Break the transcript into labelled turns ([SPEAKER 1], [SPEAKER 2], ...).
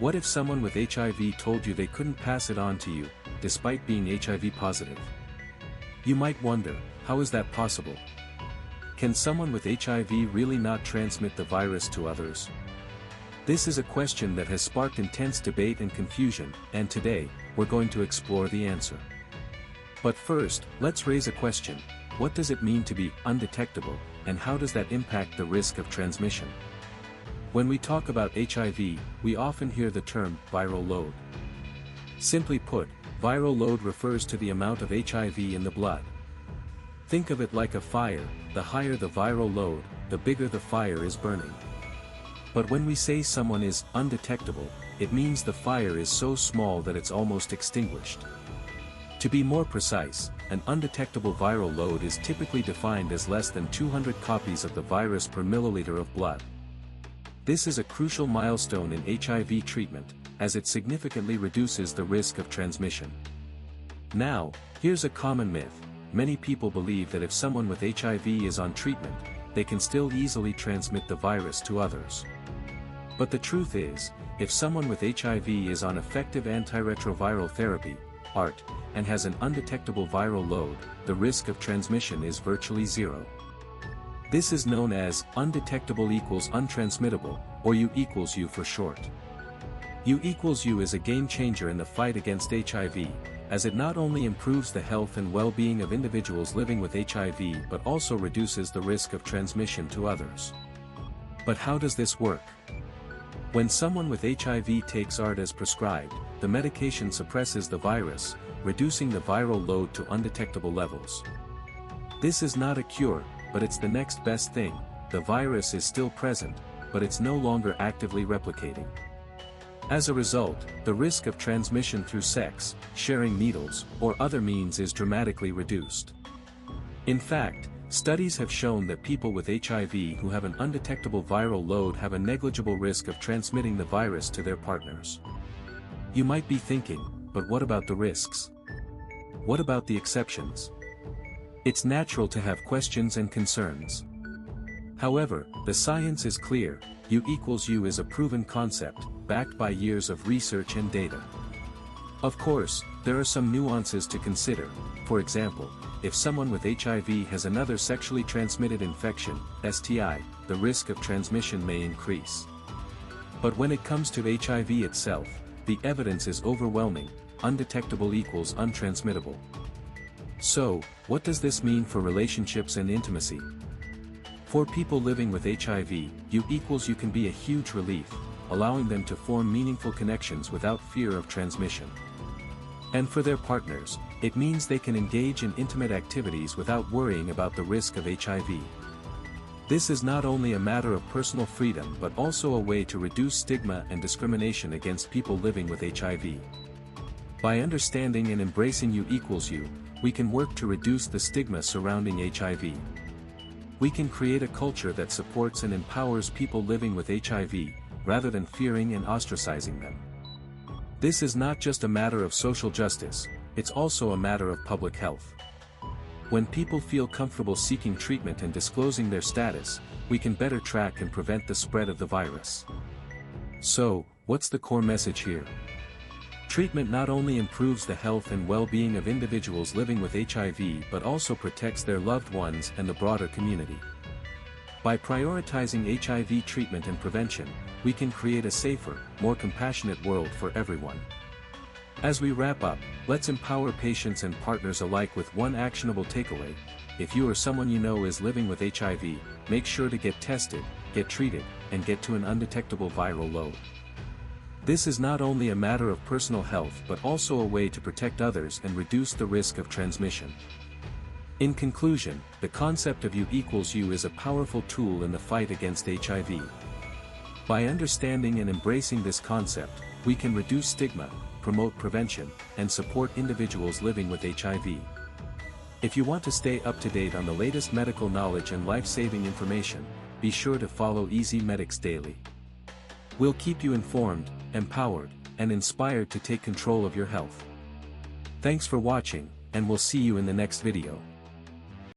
[SPEAKER 1] What if someone with HIV told you they couldn't pass it on to you, despite being HIV positive? You might wonder, how is that possible? Can someone with HIV really not transmit the virus to others? This is a question that has sparked intense debate and confusion, and today, we're going to explore the answer. But first, let's raise a question. What does it mean to be undetectable, and how does that impact the risk of transmission? When we talk about HIV, we often hear the term viral load. Simply put, viral load refers to the amount of HIV in the blood. Think of it like a fire, the higher the viral load, the bigger the fire is burning. But when we say someone is undetectable, it means the fire is so small that it's almost extinguished. To be more precise, an undetectable viral load is typically defined as less than 200 copies of the virus per milliliter of blood. This is a crucial milestone in HIV treatment, as it significantly reduces the risk of transmission. Now, here's a common myth. Many people believe that if someone with HIV is on treatment, they can still easily transmit the virus to others. But the truth is, if someone with HIV is on effective antiretroviral therapy, ART, and has an undetectable viral load, the risk of transmission is virtually zero. This is known as undetectable equals untransmittable, or U equals U for short. U equals U is a game changer in the fight against HIV, as it not only improves the health and well-being of individuals living with HIV but also reduces the risk of transmission to others. But how does this work? When someone with HIV takes ART as prescribed, the medication suppresses the virus, reducing the viral load to undetectable levels. This is not a cure, but it's the next best thing. The virus is still present, but it's no longer actively replicating. As a result, the risk of transmission through sex, sharing needles, or other means is dramatically reduced. In fact, studies have shown that people with HIV who have an undetectable viral load have a negligible risk of transmitting the virus to their partners. You might be thinking, but what about the risks? What about the exceptions? It's natural to have questions and concerns. However, the science is clear. U equals U is a proven concept, backed by years of research and data. Of course, there are some nuances to consider. For example, if someone with HIV has another sexually transmitted infection, STI, the risk of transmission may increase. But when it comes to HIV itself, the evidence is overwhelming. Undetectable equals untransmittable. So, what does this mean for relationships and intimacy? For people living with HIV, U equals U can be a huge relief, allowing them to form meaningful connections without fear of transmission. And for their partners, it means they can engage in intimate activities without worrying about the risk of HIV. This is not only a matter of personal freedom but also a way to reduce stigma and discrimination against people living with HIV. By understanding and embracing U equals U, we can work to reduce the stigma surrounding HIV. We can create a culture that supports and empowers people living with HIV, rather than fearing and ostracizing them. This is not just a matter of social justice, it's also a matter of public health. When people feel comfortable seeking treatment and disclosing their status, we can better track and prevent the spread of the virus. So, what's the core message here? Treatment not only improves the health and well-being of individuals living with HIV but also protects their loved ones and the broader community. By prioritizing HIV treatment and prevention, we can create a safer, more compassionate world for everyone. As we wrap up, let's empower patients and partners alike with one actionable takeaway. If you or someone you know is living with HIV, make sure to get tested, get treated, and get to an undetectable viral load. This is not only a matter of personal health but also a way to protect others and reduce the risk of transmission. In conclusion, the concept of U equals U is a powerful tool in the fight against HIV. By understanding and embracing this concept, we can reduce stigma, promote prevention, and support individuals living with HIV. If you want to stay up to date on the latest medical knowledge and life-saving information, be sure to follow Easy Medics Daily. We'll keep you informed, empowered, and inspired to take control of your health. Thanks for watching, and we'll see you in the next video.